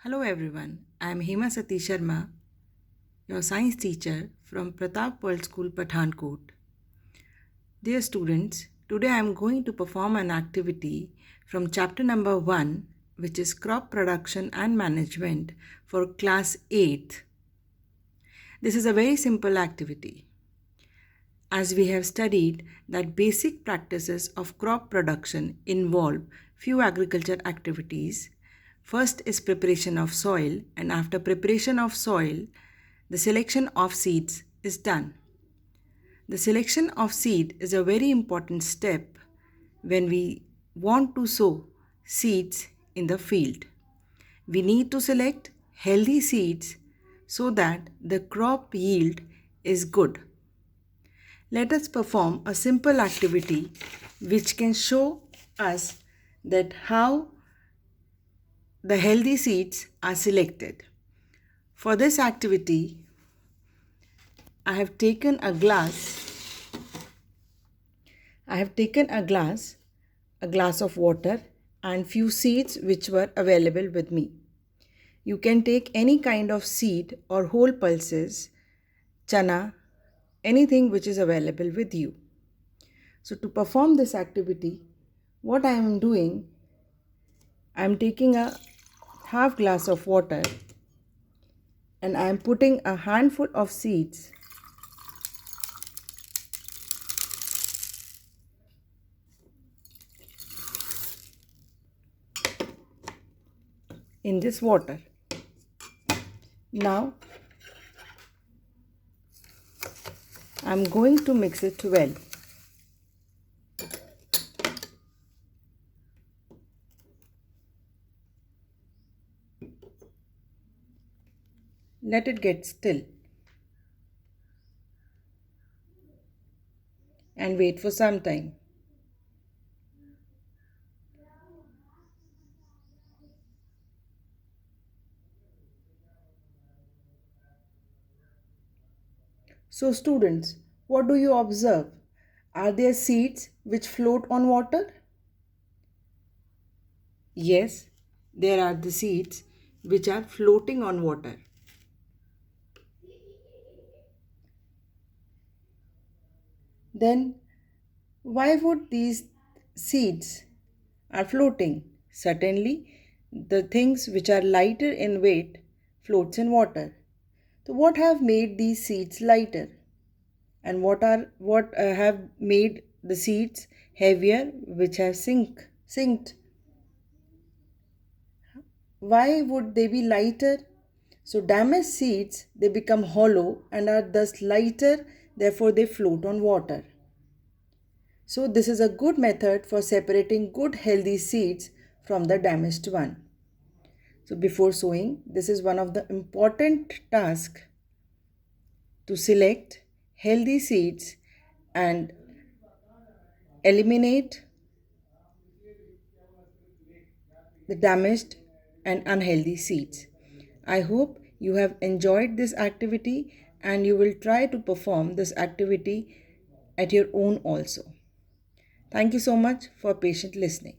Hello everyone, I am Hema Satish Sharma, your science teacher from Pratap World School, Pathankot. Dear students, today I am going to perform an activity from chapter number 1, which is crop production and management for class 8th. This is a very simple activity. As we have studied that basic practices of crop production involve few agriculture activities. First is preparation of soil, and after preparation of soil, the selection of seeds is done. The selection of seed is a very important step when we want to sow seeds in the field. We need to select healthy seeds so that the crop yield is good. Let us perform a simple activity which can show us that how the healthy seeds are selected. For this activity, I have taken a glass of water and few seeds which were available with me. You can take any kind of seed or whole pulses, chana, anything which is available with you. So to perform this activity, what I am doing, I am taking a half glass of water and I am putting a handful of seeds in this water. Now I am going to mix it well. Let it get still and wait for some time. So students, what do you observe? Are there seeds which float on water? Yes, there are the seeds which are floating on water. Then why would these seeds are floating? Certainly, the things which are lighter in weight floats in water. So what have made these seeds lighter? And what have made the seeds heavier which have sinked? Why would they be lighter? So damaged seeds, they become hollow and are thus lighter, therefore they float on water. So this is a good method for separating good healthy seeds from the damaged one. So before sowing, this is one of the important tasks to select healthy seeds and eliminate the damaged and unhealthy seeds. I hope you have enjoyed this activity and you will try to perform this activity at your own also. Thank you so much for patient listening.